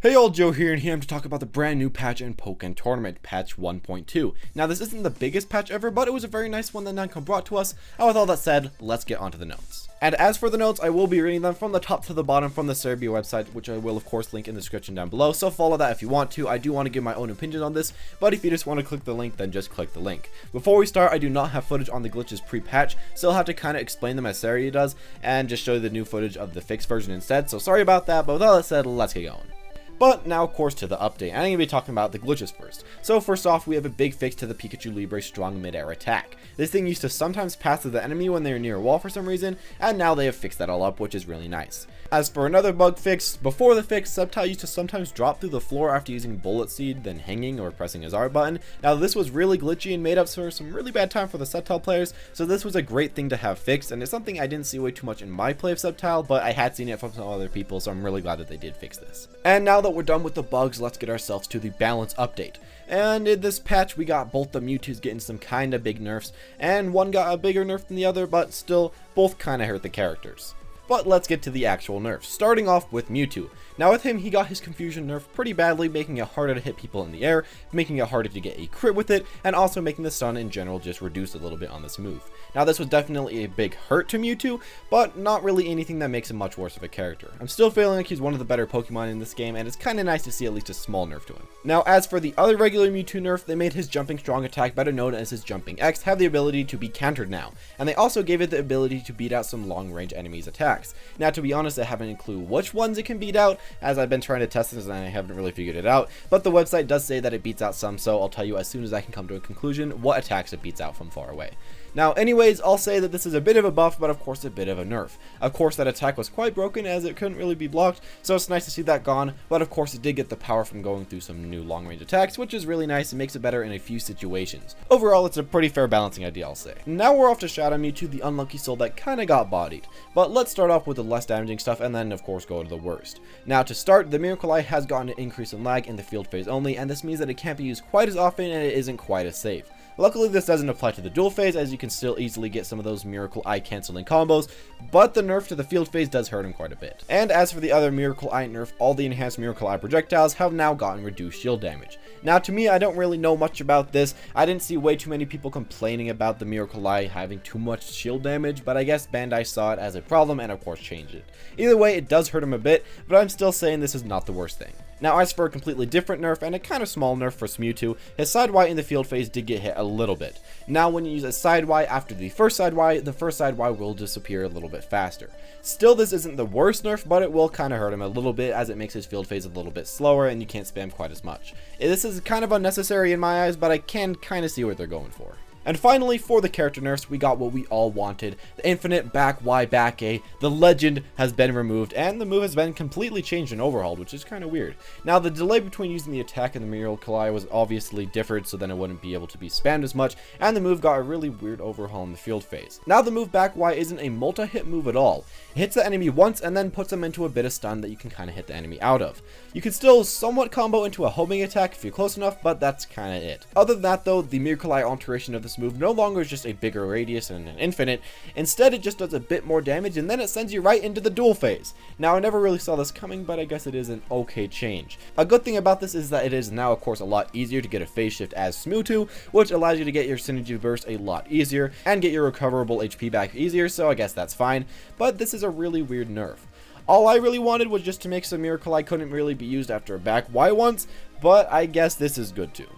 Hey all, Joe here, and here I'm to talk about the brand new patch in Pokken Tournament, patch 1.2. Now this isn't the biggest patch ever, but it was a very nice one that Namco brought to us, and with all that said, let's get onto the notes. And as for the notes, I will be reading them from the top to the bottom from the Serbia website, which I will of course link in the description down below, so follow that if you want to. I do want to give my own opinion on this, but if you just want to click the link, then just click the link. Before we start, I do not have footage on the glitches pre-patch, so I'll have to kind of explain them as Serbia does, and just show you the new footage of the fixed version instead, so sorry about that, but with all that said, let's get going. But now, of course, to the update. I'm going to be talking about the glitches first. So first off, we have a big fix to the Pikachu Libre's strong mid-air attack. This thing used to sometimes pass through the enemy when they were near a wall for some reason, and now they have fixed that all up, which is really nice. As for another bug fix, before the fix, Sceptile used to sometimes drop through the floor after using Bullet Seed, then hanging or pressing his R button. Now this was really glitchy and made up for some really bad time for the Sceptile players, so this was a great thing to have fixed, and it's something I didn't see way too much in my play of Sceptile, but I had seen it from some other people, so I'm really glad that they did fix this. And now that we're done with the bugs, let's get ourselves to the balance update. And in this patch, we got both the Mewtwo's getting some kinda big nerfs, and one got a bigger nerf than the other, but still, both kinda hurt the characters. But let's get to the actual nerfs, starting off with Mewtwo. Now with him, he got his confusion nerfed pretty badly, making it harder to hit people in the air, making it harder to get a crit with it, and also making the stun in general just reduce a little bit on this move. Now this was definitely a big hurt to Mewtwo, but not really anything that makes him much worse of a character. I'm still feeling like he's one of the better Pokemon in this game, and it's kinda nice to see at least a small nerf to him. Now as for the other regular Mewtwo nerf, they made his jumping strong attack, better known as his jumping X, have the ability to be countered now, and they also gave it the ability to beat out some long range enemies attacks. Now to be honest, I haven't included which ones it can beat out, as I've been trying to test this and I haven't really figured it out, but the website does say that it beats out some, so I'll tell you as soon as I can come to a conclusion what attacks it beats out from far away. Now anyways, I'll say that this is a bit of a buff, but of course a bit of a nerf. Of course that attack was quite broken as it couldn't really be blocked, so it's nice to see that gone, but of course it did get the power from going through some new long range attacks, which is really nice and makes it better in a few situations. Overall, it's a pretty fair balancing idea, I'll say. Now we're off to Shadow Mewtwo, the unlucky soul that kinda got bodied, but let's start off with the less damaging stuff and then of course go to the worst. Now to start, the Miracle Eye has gotten an increase in lag in the field phase only, and this means that it can't be used quite as often and it isn't quite as safe. Luckily this doesn't apply to the dual phase, as you can still easily get some of those Miracle Eye canceling combos, but the nerf to the field phase does hurt him quite a bit. And as for the other Miracle Eye nerf, all the enhanced Miracle Eye projectiles have now gotten reduced shield damage. Now to me, I don't really know much about this. I didn't see way too many people complaining about the Miracle Eye having too much shield damage, but I guess Bandai saw it as a problem and of course changed it. Either way, it does hurt him a bit, but I'm still saying this is not the worst thing. Now as for a completely different nerf, and a kind of small nerf for Mewtwo, his side Y in the field phase did get hit a little bit. Now when you use a side Y after the first side Y will disappear a little bit faster. Still, this isn't the worst nerf, but it will kind of hurt him a little bit as it makes his field phase a little bit slower and you can't spam quite as much. This is kind of unnecessary in my eyes, but I can kind of see what they're going for. And finally, for the character nerfs, we got what we all wanted. The infinite back Y back A, the legend has been removed, and the move has been completely changed and overhauled, which is kind of weird. Now, the delay between using the attack and the Miracle Eye was obviously different, so then it wouldn't be able to be spammed as much, and the move got a really weird overhaul in the field phase. Now, the move back Y isn't a multi-hit move at all. It hits the enemy once and then puts them into a bit of stun that you can kind of hit the enemy out of. You can still somewhat combo into a homing attack if you're close enough, but that's kind of it. Other than that though, the Miracle Eye alteration of this move no longer is just a bigger radius and an infinite. Instead, it just does a bit more damage and then it sends you right into the duel phase. Now, I never really saw this coming, but I guess it is an okay change. A good thing about this is that it is now of course a lot easier to get a phase shift as smewtwo, which allows you to get your synergy burst a lot easier and get your recoverable HP back easier, so I guess that's fine. But this is a really weird nerf. All I really wanted was just to make some Miracle Eye couldn't really be used after a back Y once, but I guess this is good too.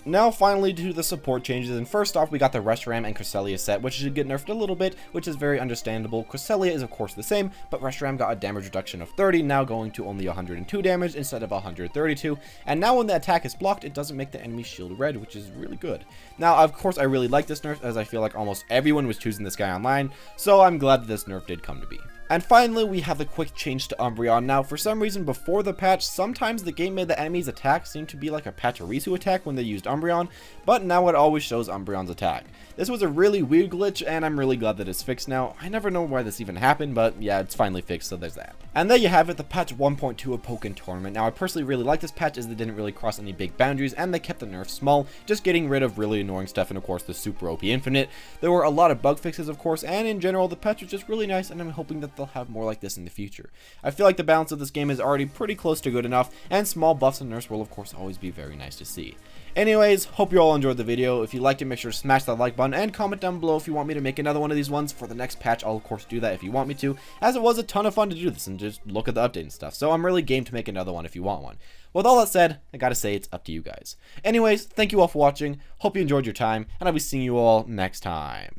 Now finally to the support changes, and first off we got the Reshiram and Cresselia set, which should get nerfed a little bit, which is very understandable. Cresselia is of course the same, but Reshiram got a damage reduction of 30, now going to only 102 damage instead of 132, and now when the attack is blocked it doesn't make the enemy shield red, which is really good. Now of course I really like this nerf, as I feel like almost everyone was choosing this guy online, so I'm glad that this nerf did come to be. And finally, we have the quick change to Umbreon. Now, for some reason, before the patch, sometimes the game made the enemy's attack seem to be like a Pachirisu attack when they used Umbreon, but now it always shows Umbreon's attack. This was a really weird glitch, and I'm really glad that it's fixed now. I never know why this even happened, but yeah, it's finally fixed, so there's that. And there you have it, the patch 1.2 of Pokken Tournament. Now, I personally really like this patch as they didn't really cross any big boundaries, and they kept the nerfs small, just getting rid of really annoying stuff, and of course, the super OP Infinite. There were a lot of bug fixes, of course, and in general, the patch was just really nice, and I'm hoping that they'll have more like this in the future. I feel like the balance of this game is already pretty close to good enough, and small buffs and nerfs will of course always be very nice to see. Anyways, hope you all enjoyed the video. If you liked it, make sure to smash that like button and comment down below if you want me to make another one of these ones for the next patch. I'll of course do that if you want me to, as it was a ton of fun to do this and just look at the update and stuff. So I'm really game to make another one if you want one. With all that said, I gotta say it's up to you guys. Anyways, thank you all for watching. Hope you enjoyed your time, and I'll be seeing you all next time.